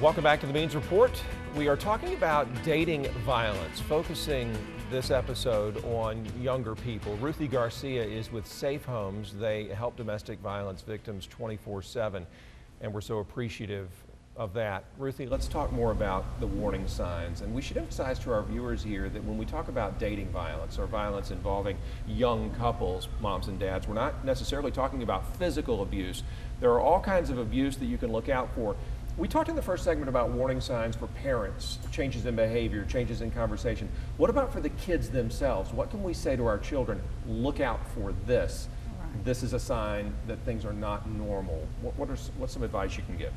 Welcome back to the Means Report. We are talking about dating violence, focusing this episode on younger people. Ruthie Garcia is with Safe Homes. They help domestic violence victims 24/7, and we're so appreciative of that. Ruthie, let's talk more about the warning signs. And we should emphasize to our viewers here that when we talk about dating violence or violence involving young couples, moms and dads, we're not necessarily talking about physical abuse. There are all kinds of abuse that you can look out for. We talked in the first segment about warning signs for parents, changes in behavior, changes in conversation. What about for the kids themselves? What can we say to our children? Look out for this. Right. This is a sign that things are not normal. What's some advice you can give?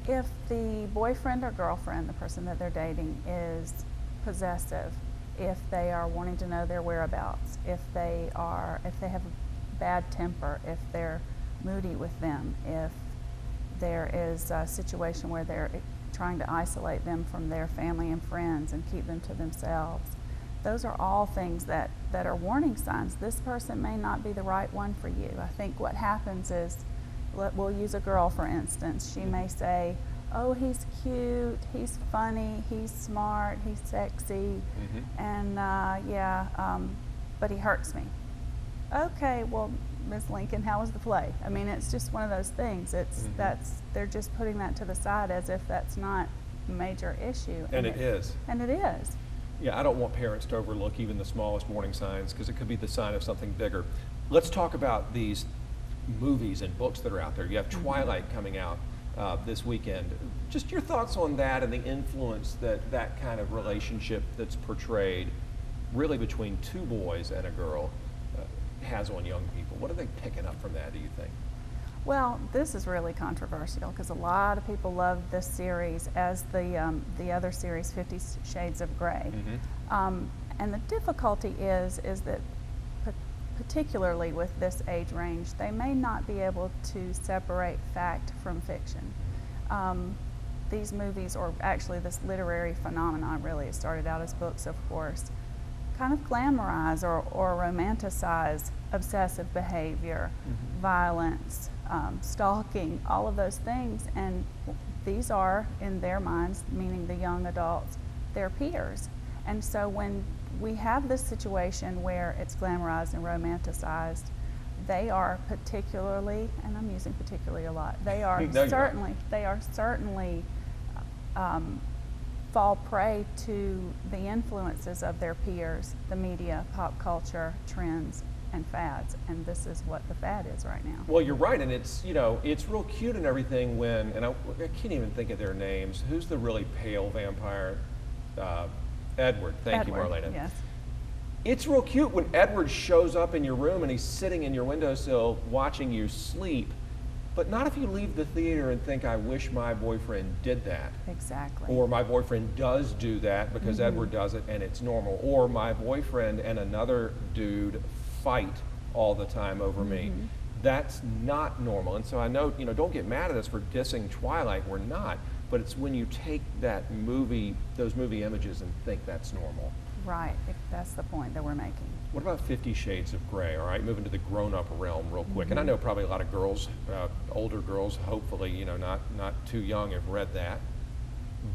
If the boyfriend or girlfriend, the person that they're dating, is possessive, if they are wanting to know their whereabouts, if they have a bad temper, if they're moody with them, if there is a situation where they're trying to isolate them from their family and friends and keep them to themselves. Those are all things that are warning signs. This person may not be the right one for you. I think what happens is, we'll use a girl for instance. She may say, oh, he's cute, he's funny, he's smart, he's sexy, and but he hurts me. Okay, well, Ms. Lincoln, how was the play? I mean, it's just one of those things. They're just putting that to the side as if that's not a major issue. And it is. And it is. Yeah, I don't want parents to overlook even the smallest warning signs because it could be the sign of something bigger. Let's talk about these movies and books that are out there. You have Twilight coming out this weekend. Just your thoughts on that and the influence that kind of relationship that's portrayed really between two boys and a girl has on young people. What are they picking up from that, do you think? Well, this is really controversial because a lot of people love this series as the other series, 50 Shades of Grey. And the difficulty is that particularly with this age range, they may not be able to separate fact from fiction. These movies, or actually this literary phenomenon really, it started out as books of course, kind of glamorize or romanticize obsessive behavior, violence, stalking, all of those things, and these are, in their minds, meaning the young adults, their peers. And so when we have this situation where it's glamorized and romanticized, they are particularly, and I'm using particularly a lot, they are certainly fall prey to the influences of their peers, the media, pop culture, trends, and fads, and this is what the fad is right now. Well, you're right, and it's real cute and everything when, and I can't even think of their names. Who's the really pale vampire? Edward. Thank you, Marlena. Yes. It's real cute when Edward shows up in your room and he's sitting in your windowsill watching you sleep. But not if you leave the theater and think, I wish my boyfriend did that. Exactly. Or my boyfriend does do that because Edward does it and it's normal. Or my boyfriend and another dude fight all the time over me. That's not normal. And so I know, don't get mad at us for dissing Twilight. We're not. But it's when you take that movie, those movie images, and think that's normal. Right. That's the point that we're making. What about 50 Shades of Grey? All right, moving to the grown-up realm real quick. And I know probably a lot of girls, older girls, hopefully, not too young, have read that.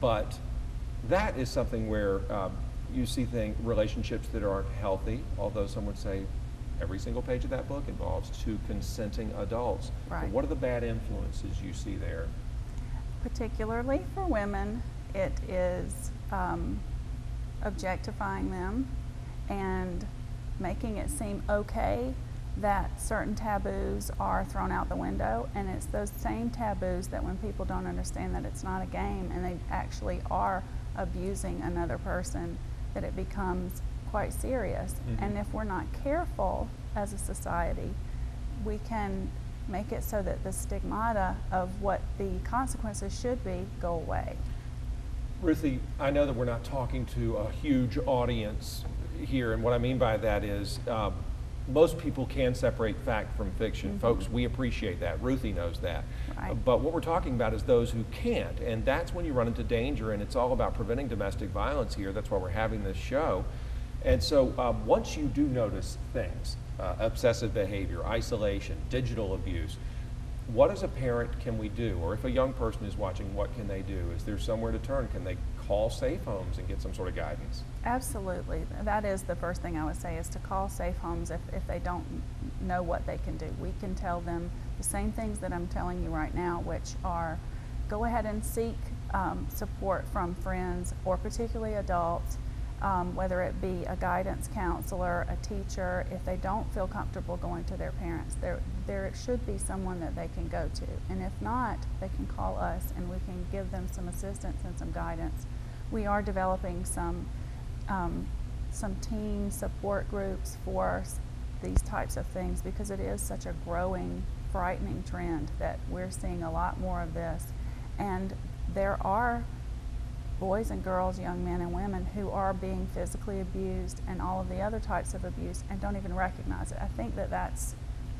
But that is something where you see relationships that aren't healthy, although some would say every single page of that book involves two consenting adults. Right. But what are the bad influences you see there? Particularly for women, it is objectifying them and making it seem okay that certain taboos are thrown out the window, and it's those same taboos that when people don't understand that it's not a game and they actually are abusing another person, that it becomes quite serious. And if we're not careful as a society, we can make it so that the stigmata of what the consequences should be go away. Ruthie, I know that we're not talking to a huge audience here, and what I mean by that is most people can separate fact from fiction. Folks, we appreciate that. Ruthie knows that. Right. But what we're talking about is those who can't, and that's when you run into danger, and it's all about preventing domestic violence here. That's why we're having this show. And so once you do notice things, obsessive behavior, isolation, digital abuse, what as a parent can we do? Or if a young person is watching, what can they do? Is there somewhere to turn? Can they call Safe Homes and get some sort of guidance? Absolutely. That is the first thing I would say, is to call Safe Homes if they don't know what they can do. We can tell them the same things that I'm telling you right now, which are go ahead and seek support from friends, or particularly adults, whether it be a guidance counselor, a teacher. If they don't feel comfortable going to their parents, there should be someone that they can go to. And if not, they can call us and we can give them some assistance and some guidance. We are developing some teen support groups for these types of things, because it is such a growing, frightening trend that we're seeing a lot more of this. And there are boys and girls, young men and women, who are being physically abused and all of the other types of abuse and don't even recognize it. I think that that's,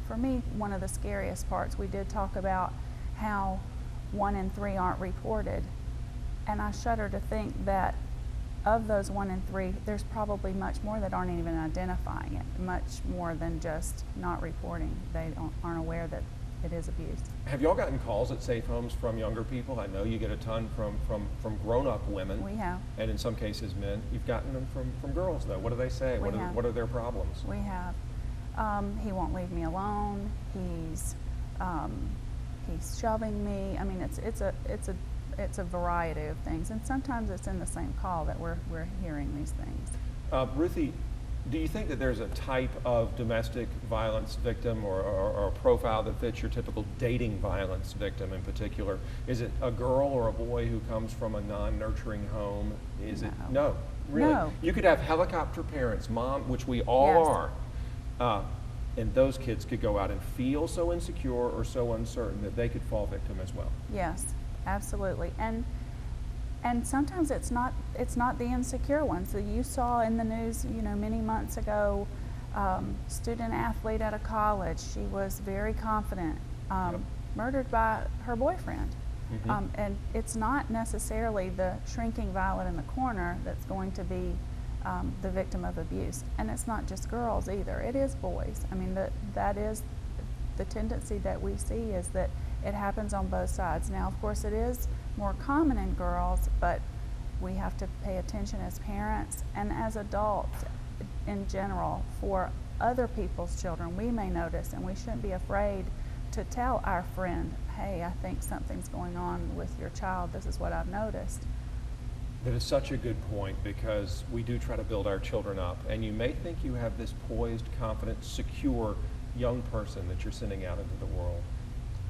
for me, one of the scariest parts. We did talk about how 1 in 3 aren't reported, and I shudder to think that of those 1 in 3, there's probably much more that aren't even identifying it, much more than just not reporting. They aren't aware that it is abuse. Have y'all gotten calls at Safe Homes from younger people? I know you get a ton from grown-up women. We have. And in some cases men. You've gotten them from girls, though. What do they say? What are their problems? We have. He won't leave me alone. He's shoving me. I mean, it's a variety of things, and sometimes it's in the same call that we're hearing these things. Ruthie, do you think that there's a type of domestic violence victim or a profile that fits your typical dating violence victim in particular? Is it a girl or a boy who comes from a non-nurturing home? Is it? No, really. No. You could have helicopter parents, mom, which we all are, and those kids could go out and feel so insecure or so uncertain that they could fall victim as well. Yes, absolutely. And sometimes it's not the insecure ones. So you saw in the news, many months ago, student athlete at a college. She was very confident, murdered by her boyfriend. Mm-hmm. And it's not necessarily the shrinking violet in the corner that's going to be the victim of abuse. And it's not just girls either. It is boys. I mean, that is the tendency that we see, is that it happens on both sides. Now, of course, it is more common in girls, but we have to pay attention as parents and as adults in general. For other people's children, we may notice, and we shouldn't be afraid to tell our friend, hey, I think something's going on with your child. This is what I've noticed. That is such a good point, because we do try to build our children up, and you may think you have this poised, confident, secure young person that you're sending out into the world.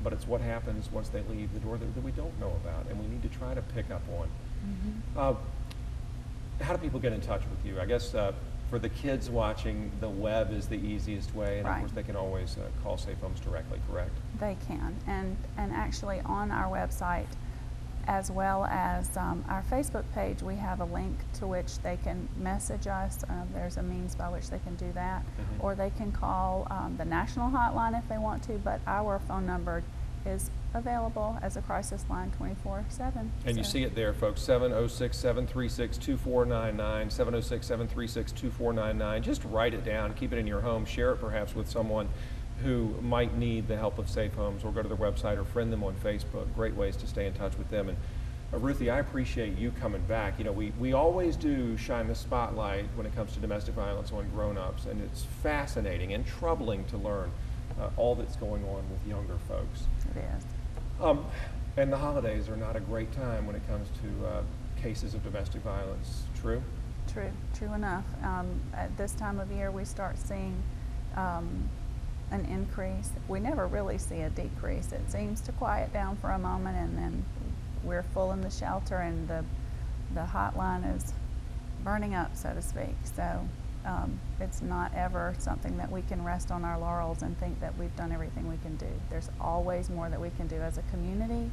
But it's what happens once they leave the door that we don't know about, and we need to try to pick up on. Mm-hmm. How do people get in touch with you? I guess for the kids watching, the web is the easiest way, and right. Of course they can always call Safe Homes directly, correct? They can, and actually on our website, as well as our Facebook page, we have a link to which they can message us. There's a means by which they can do that. Mm-hmm. Or they can call the national hotline if they want to, but our phone number is available as a crisis line 24/7. And you see it there, folks, 706-736-2499, 706-736-2499. Just write it down, keep it in your home, share it perhaps with someone who might need the help of Safe Homes, or go to their website or friend them on Facebook. Great ways to stay in touch with them. And Ruthie, I appreciate you coming back. We always do shine the spotlight when it comes to domestic violence on grown-ups, and it's fascinating and troubling to learn all that's going on with younger folks. It is. And the holidays are not a great time when it comes to cases of domestic violence. True? True enough. At this time of year, we start seeing an increase. We never really see a decrease. It seems to quiet down for a moment, and then we're full in the shelter, and the hotline is burning up, so to speak. So it's not ever something that we can rest on our laurels and think that we've done everything we can do. There's always more that we can do as a community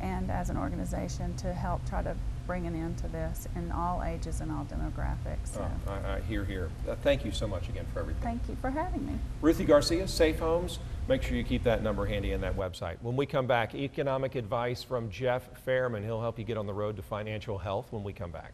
and as an organization to help try to bring an end to this in all ages and all demographics. So. I hear. Thank you so much again for everything. Thank you for having me. Ruthie Garcia, Safe Homes. Make sure you keep that number handy in that website. When we come back, economic advice from Jeff Fairman. He'll help you get on the road to financial health when we come back.